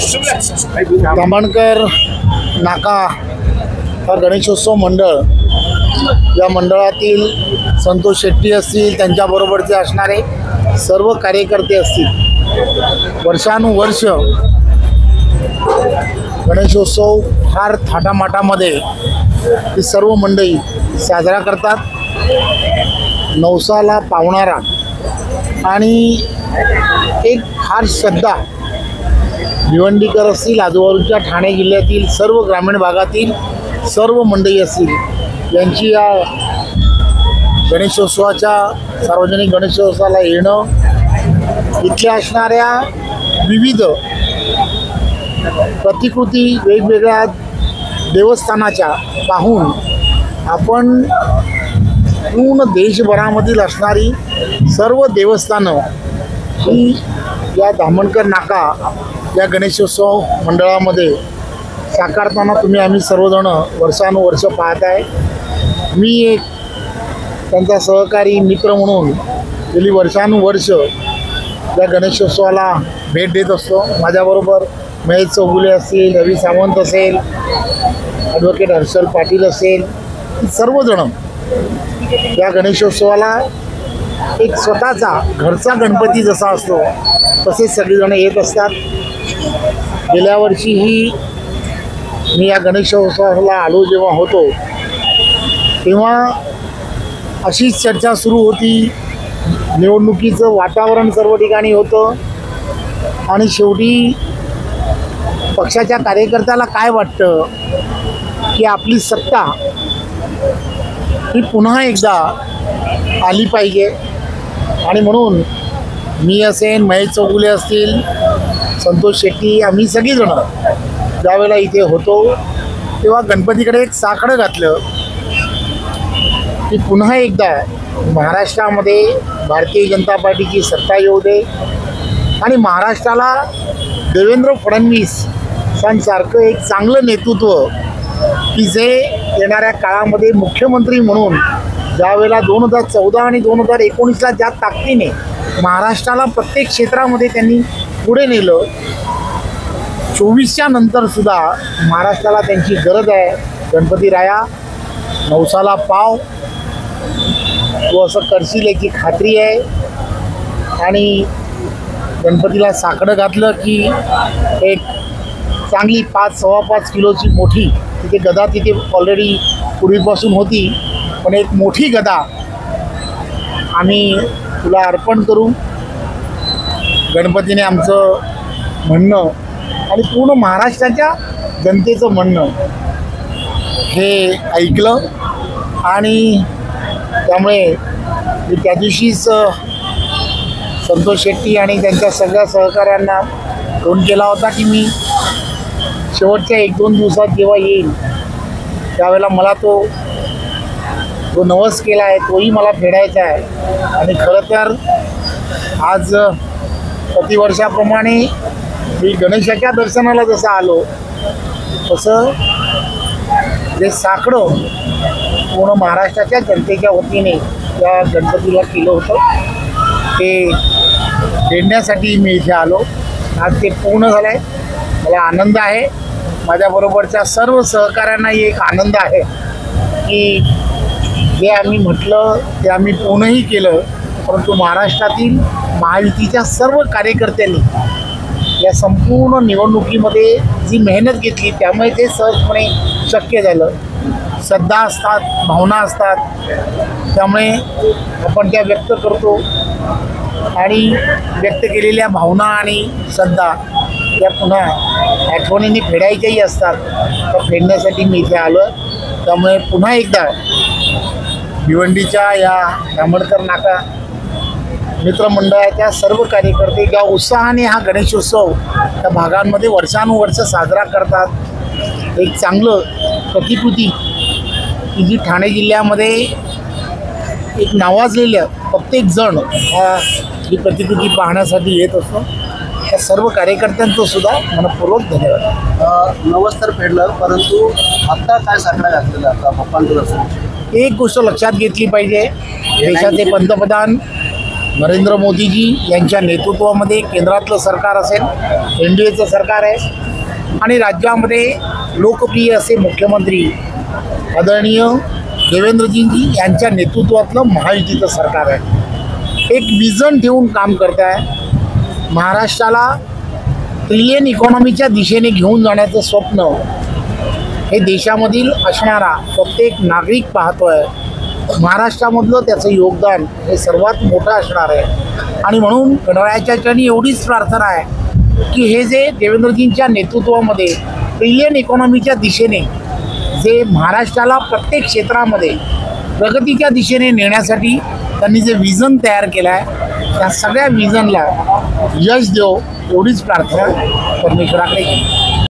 धामणकर नाका हा गणेशोत्सव मंडळ, या मंडळातील संतोष शेट्टी असतील, त्यांच्याबरोबरचे असणारे सर्व कार्यकर्ते असतील, वर्षानुवर्ष गणेशोत्सव फार थाटामाटामध्ये ही सर्व मंडळी साजरा करतात. नवसाला पावणारा आणि एक फार श्रद्धा भिवंडीकर असतील, आजूबाजूच्या ठाणे जिल्ह्यातील सर्व ग्रामीण भागातील सर्व मंडळी असतील, यांची या गणेशोत्सवाच्या सार्वजनिक गणेशोत्सवाला येणं, इथल्या असणाऱ्या विविध प्रतिकृती वेगवेगळ्या देवस्थानाच्या पाहून आपण पूर्ण देशभरामधील असणारी सर्व देवस्थानं ही या धामणकर नाका या गणेशोत्सव मंडळामध्ये साकारताना आम्ही सर्वजण वर्षानुवर्ष पाहत आहे. मी एक त्यांचा सहकारी मित्र म्हणून गेली वर्षानुवर्ष या गणेशोत्सवाला भेट देत असतो. माझ्याबरोबर महेश चौगुले असतील, रवी सावंत असेल, ॲडव्होकेट हर्षल पाटील असेल, सर्वजण या गणेशोत्सवाला एक स्वतःचा घरचा गणपती जसा असतो तसे सगळेजण येत असतात. गेल्या वर्षीही मी या गणेशोत्सवाला आलो जेव्हा होतो तेव्हा अशीच चर्चा सुरू होती. निवडणुकीचं वातावरण सर्व ठिकाणी होतं आणि शेवटी पक्षाच्या कार्यकर्त्याला काय वाटतं की आपली सत्ता ही पुन्हा एकदा आली पाहिजे, आणि म्हणून मी असेल, महेश चौगुले असतील, संतोष शेट्टी, आम्ही सगळीजण ज्यावेळेला इथे होतो तेव्हा गणपतीकडे एक साकडं घातलं की पुन्हा एकदा महाराष्ट्रामध्ये भारतीय जनता पार्टीची सत्ता येऊ दे आणि महाराष्ट्राला देवेंद्र फडणवीस यांसारखं एक चांगलं नेतृत्व की जे येणाऱ्या काळामध्ये मुख्यमंत्री म्हणून ज्यावेळेला 2014 आणि 2019ला ज्या ताकदीने महाराष्ट्राला प्रत्येक क्षेत्रामध्ये त्यांनी पुढे नेलं, 24च्या नंतरसुद्धा महाराष्ट्राला त्यांची गरज आहे. गणपती राया नवसाला पाव, तो असं करशील याची खात्री आहे. आणि गणपतीला साकडं घातलं की एक चांगली 5-5.25 किलोची मोठी तिथे गदा तिथे ऑलरेडी पूर्वीपासून होती, पण एक मोठी गदा आम्ही तुला अर्पण करू. गणपतीने आमचं म्हणणं आणि पूर्ण महाराष्ट्राच्या जनतेचं म्हणणं हे ऐकलं आणि त्यामुळे मी त्या दिवशीच संतोष शेट्टी आणि त्यांच्या सगळ्या सहकाऱ्यांना फोन केला होता की मी शेवटच्या 1-2 दिवसात जेव्हा येईल त्यावेळेला मला तो नवस केला आहे तोही मला फेडायचा आहे. आणि खरं तर आज प्रतिवर्षाप्रमाणे मी गणेशाच्या दर्शनाला जसं आलो तसं जे साकडं पूर्ण महाराष्ट्राच्या जनतेच्या वतीने या गणपतीला केलं होतं ते फेडण्यासाठी मी इथे आलो. आज ते पूर्ण झालं आहे. मला आनंद आहे. माझ्याबरोबरच्या सर्व सहकाऱ्यांनाही एक आनंद आहे की जे आम्ही म्हटलं ते आम्ही पूर्णही केलं. परंतु महाराष्ट्रातील महायुतीच्या सर्व कार्यकर्त्यांनी या संपूर्ण निवडणुकीमध्ये जी मेहनत घेतली त्यामुळे ते सहजपणे शक्य झालं. श्रद्धा असतात, भावना असतात, त्यामुळे आपण त्या व्यक्त करतो आणि व्यक्त केलेल्या भावना आणि श्रद्धा त्या पुन्हा आठवणींनी फेडायच्याही असतात. तर फेडण्यासाठी मी इथे आलो. त्यामुळे पुन्हा एकदा भिवंडीच्या या धामणकर नाका मित्रमंडळाच्या सर्व कार्यकर्ते ज्या उत्साहाने हा गणेशोत्सव त्या भागांमध्ये वर्षानुवर्ष साजरा करतात, एक चांगलं प्रतिकृती की जी ठाणे जिल्ह्यामध्ये एक नावाजलेल्या प्रत्येक जण ही प्रतिकृती पाहण्यासाठी येत असतो. त्या सर्व कार्यकर्त्यांचं सुद्धा मनपूर्वक धन्यवाद. नवस तर फेडलं, परंतु आत्ता काय साकडा घातलेला आता पप्पांचं दर्शन? एक गोष्ट लक्षात घेतली पाहिजे, देशाचे पंतप्रधान नरेंद्र मोदीजी यांच्या नेतृत्वामध्ये केंद्रातलं सरकार असेल, NDAचं सरकार आहे आणि राज्यामध्ये लोकप्रिय असे मुख्यमंत्री आदरणीय देवेंद्रजी यांच्या नेतृत्वातलं महायुतीचं सरकार आहे. एक विजन ठेवून काम करत आहे. महाराष्ट्राला ट्रिलियन इकॉनॉमीच्या दिशेने घेऊन जाण्याचं स्वप्न हे देशामधील असणारा प्रत्येक नागरिक पाहतो आहे. महाराष्ट्रामधलं त्याचं योगदान हे सर्वात मोठं असणार आहे आणि म्हणून गणरायाच्या चरणी एवढीच प्रार्थना आहे की हे जे देवेंद्रजींच्या नेतृत्वामध्ये ट्रिलियन इकॉनॉमीच्या दिशेने जे महाराष्ट्राला प्रत्येक क्षेत्रामध्ये प्रगतीच्या दिशेने नेण्यासाठी त्यांनी जे विजन तयार केलं आहे त्या सगळ्या विजनला यश देव एवढीच प्रार्थना परमेश्वराकडे.